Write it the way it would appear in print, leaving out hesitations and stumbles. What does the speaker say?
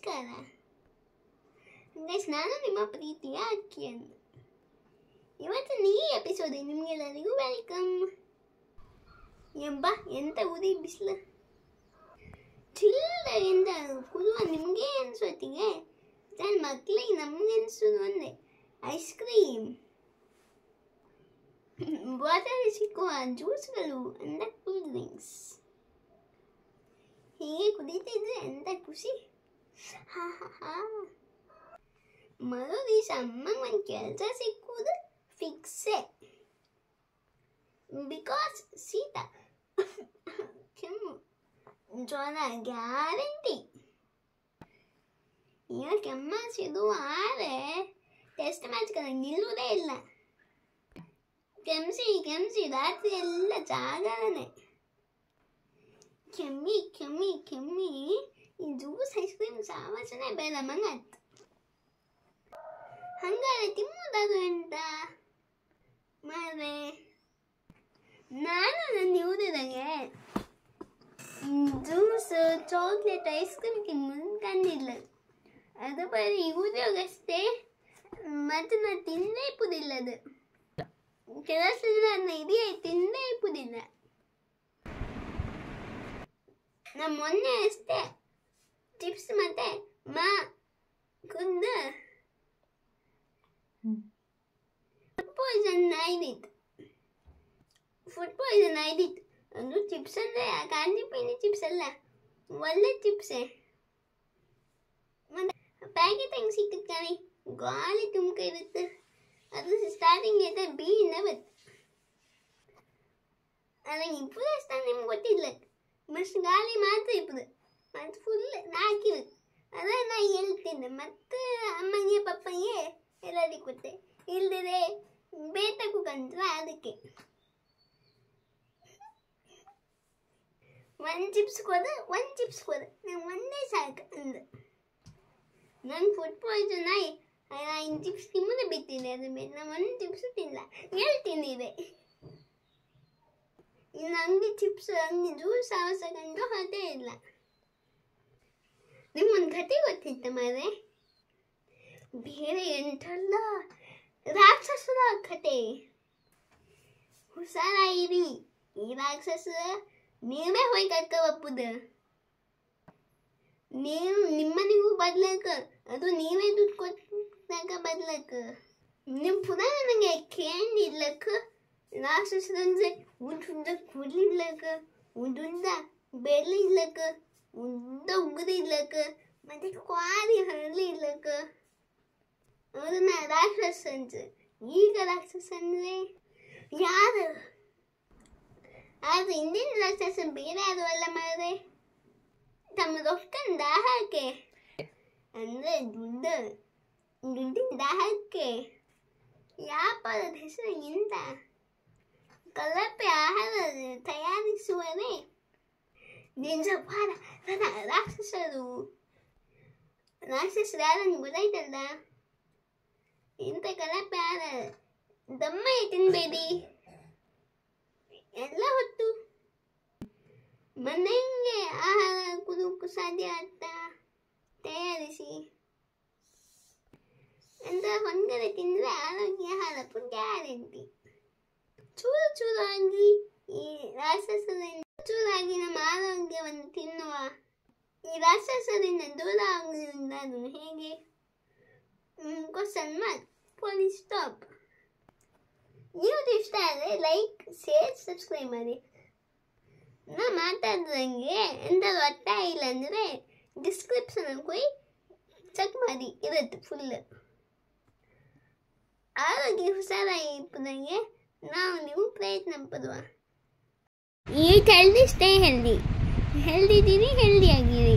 ನಮಸ್ಕಾರ ಗೈಸ್, ನಾನು ನಿಮ್ಮ ಪ್ರೀತಿಯ ಅಕ್ಕಿಯನ್ನು. ಇವತ್ತಿನ ಈ ಎಪಿಸೋಡ್ ನಿಮಗೆಲ್ಲರಿಗೂ ವೆಲ್ಕಮ್. ಎಂತ ಉದಿ ಬಿಸಿಲು ಚಿಲ್ಲರಿಂದ ಕುದುವ ನಿಮಗೆ ಅನ್ಸೋತಿಗೆ ನನ್ನ ಮಕ್ಕಳಿಗೆ ನಮ್ಗೆ ಅನ್ಸೋದು ಒಂದೇ ಐಸ್ ಕ್ರೀಮ್, ಬಾಟಲ್ ಸಿಕ್ಕುವ ಜ್ಯೂಸ್ಗಳು ಅಂದ ಕೂಲ್ ಡ್ರಿಂಕ್ಸ್. ಹೀಗೆ ಕುದೀತಿದ್ರೆ ಎಂತ ಖುಷಿ. ಮರು ದಿವಸ ಅಮ್ಮಂಗೆ ಒಂದು ಕೆಲಸ ಸಿಕ್ಕುವುದು ಫಿಕ್ಸೆ. ಬಿಕಾಸ್ ಸೀತಾ ಕೆಮ್ಮು ಜ್ವರ ಗ್ಯಾರಂಟಿ. ಈಗ ಕೆಮ್ಮ ಸಿದು ಆದರೆ ಟೆಸ್ಟ್ ಮ್ಯಾಚ್ ನಿಲ್ಲುವುದೇ ಇಲ್ಲ. ಕೆಮ್ಸಿ ರಾತ್ರಿ ಎಲ್ಲ ಜಾಗರಣೆ. ಕೆಮ್ಮಿ ಈ ಜ್ಯೂಸ್ ಐಸ್ ಕ್ರೀಮ್ ಸಾವಸನೆ ಬೇಡ ಮಂಗತ್. ಹಂಗಾರೆ ತಿಮ್ಮುವುದು ಎಂತ ಮಾರೆ? ನಾನು ನನ್ನ ಊರಿದಾಗೆ ಜ್ಯೂಸ್ ಚಾಕ್ಲೇಟ್ ಐಸ್ ಕ್ರೀಮ್ ತಿನ್ನಿಲ್ಲ. ಅದು ಬರೀ ಊರಿಗಷ್ಟೇ, ಮತ್ತು ನಾನು ತಿಂದೇ ಇಪ್ಪುದಿಲ್ಲ. ಅದು ಕೆಲಸ ನನ್ನ ಇದೆಯೇ ತಿಂದೇ ಇಪ್ಪುದಿಲ್ಲ. ನಾನು ಮೊನ್ನೆ ಅಷ್ಟೇ ಚಿಪ್ಸ್ ಮತ್ತೆ ಕುಂದು ಫುಡ್ ಪಾಯ್ಸನ್ ಆಯ್ದಿತ್ತು. ಅದು ಚಿಪ್ಸ್ ಅಂದರೆ ಕಾಂಜಿ ಪೀನಿ ಚಿಪ್ಸ್ ಅಲ್ಲ, ಒಳ್ಳೆ ಚಿಪ್ಸೇ. ಮತ್ತೆ ಪ್ಯಾಕೆಟ್ ಹೆಂಗೆ ಸಿಕ್ಕುತ್ತೆ ಕಾಣಿ, ಗಾಳಿ ತುಮಕ ಇರುತ್ತೆ. ಅದು ಸ್ಟಾರ್ಟಿಂಗ್ ಐತೆ ಬೀಯಿಂದ ಬತ್ತು. ಅದಾಗ ಇಪ್ಪುದು ಅಷ್ಟ ನಿಮ್ಗೆ ಗೊತ್ತಿಲ್ಲ, ಮಸ್ತ್ ಗಾಳಿ ಮಾತ್ರ ಇಪ್ಪುದು, ಮತ್ತು ಫುಲ್ ಹಾಕಿರುತ್ತೆ. ಅದ ನಾ ಹೇಳ್ತೀನಿ, ಮತ್ತು ಅಮ್ಮನಿಗೆ ಪಪ್ಪನಿಗೆ ಎಲ್ಲರಿಗೂ ಕೊಟ್ಟೆ. ಇಲ್ದಿರೆ ಬೇಟಕ್ಕೂ ಕಂಡ್ರ ಅದಕ್ಕೆ ಒಂದು ಚಿಪ್ಸ್ ಕೊದ ನಂಗೆ ಒಂದೇ ಸಾಕು ಅಂದ. ನಂಗೆ ಫುಡ್ ಪಾಯ್ಸನ್ ಆಗಿ ಇನ್ನು ಚಿಪ್ಸ್ ತಿಮ್ಮದೆ ಬಿಟ್ಟಿದೆ. ಅದು ಮೇಲೆ ನಾನು ಒಂದು ಚಿಪ್ಸ್ ತಿನ್ನಲ್ಲ, ಹೇಳ್ತಿದ್ದೆ. ಇನ್ನು ಅಂಗಡಿ ಚಿಪ್ಸ್ ಅಂಗಡಿ ಜ್ಯೂಸ್ ಅವಸ ಕಂಡು ಅದೇ ಇಲ್ಲ. ನಿಮ್ಮೊಂದು ಕತೆ ಗೊತ್ತಿತ್ತ ಮಾರೆ? ಬೇರೆ ಎಂಟಲ್ಲ, ರಾಕ್ಷಸರ ಕತೆ. ಹುಷಾರಾಯಿರಿ, ಈ ರಾಕ್ಷಸ ನೀವೇ ಹೋಗಿ ಕರ್ಕೊಬಪ್ಪುದು. ನೀವು ನಿಮ್ಮನಿಗೂ ಬದ್ಲಕ್ಕ, ಅದು ನೀವೇ ದುಡ್ಡು ಕೊಟ್ಟಾಗ ಬದ್ಲಕ್ಕ. ನಿಮ್ಮ ಪುನಃ ನನಗೆ ಕೇಳಿಲ್ಲಕ್ಕ. ರಾಕ್ಷಸರಂದ್ರೆ ಉದ್ದ ಕೂದಲಿಡ್ಲಕ್ಕ, ಉದ್ದ ಬೆಳ್ಳಿ ಇಡ್ಲಕ್ಕ, ಉದ್ದ ಉಗುರು ಇಡ್ಲಕ್ಕ, ಮತ್ತೆ ಕ್ವಾರಿ ಹರಳಿ ಇಡ್ಲಕ್ಕ. ಅವ್ರನ್ನ ರಾಕ್ಷಸ ಅಂತ. ಈಗ ರಾಕ್ಷಸ ಅಂದ್ರೆ ಯಾರು? ಆದ್ರೆ ಹಿಂದಿನ ರಾಕ್ಷಸ ಬೇರೆ ಯಾರು ಅಲ್ಲ ಮಾರೆ, ತಮ್ಮ ರೊಕ್ಕನ ದಾಹಕ್ಕೆ ಅಂದ್ರೆ ದುಡ್ಡಿನ ದಾಹಕ್ಕೆ ವ್ಯಾಪಾರದ ಹೆಸರು ಎಂತ ಕಲಪೆ ಆಹಾರ ತಯಾರಿಸುವವೇ ನಿಜವಾದ ರಾಕ್ಷಸರು. ಯಾರನ್ನು ಗೊತ್ತಾಯ್ತಲ್ಲ? ಇಂಥ ಕಲಪೆ ಆಹಾರ ದಮ್ಮೆ ತಿನ್ಬೇಡಿ. ಎಲ್ಲ ಹೊತ್ತು ಮನೆಗೆ ಆಹಾರ ಕುದುಕು ಸಾಧ್ಯ ಅಂತ ತಯಾರಿಸಿ ಅಂತ ಹೊಂಗಡೆ ತಿಂದರೆ ಆರೋಗ್ಯ ಹಾಳಪ್ಪು ಗ್ಯಾರಂಟಿ. ಚೂರಾಗಿ ಈ ರಾಕ್ಷಸರಿಂದ ಚೂರಾಗಿ ನಮ್ಮ ಆರೋಗ್ಯವನ್ನು ತಿನ್ನುವ ಈ ರಾಕ್ಷಸರಿಂದ ದೂರ ಆಗುವುದು ಹೇಗೆ? Question mark, police stop. ನೀವು ಇಷ್ಟ ಆದರೆ ಲೈಕ್, ಶೇರ್, ಸಬ್ಸ್ಕ್ರೈಬ್ ಮಾಡಿ. ನಾ ಮಾತಾಡ್ದಂಗೆ ಎಂದಾದ್ರು ಅರ್ಥ ಇಲ್ಲ ಅಂದರೆ ಡಿಸ್ಕ್ರಿಪ್ಷನಲ್ಲಿ ಹೋಗಿ ಚೆಕ್ ಮಾಡಿ, ಇರುತ್ತೆ ಫುಲ್. ಆರೋಗ್ಯ ಹುಷಾರಾಗಿ ಇಪ್ಪದಂಗೆ ನಾವು ನೀವು ಪ್ರಯತ್ನ ಪಡುವ. ಈ ಹೆಲ್ದಿ ಸ್ಟೇ ಹೆಲ್ದಿ ಇದ್ದೀರಿ, ಹೆಲ್ದಿ ಆಗಿರಿ.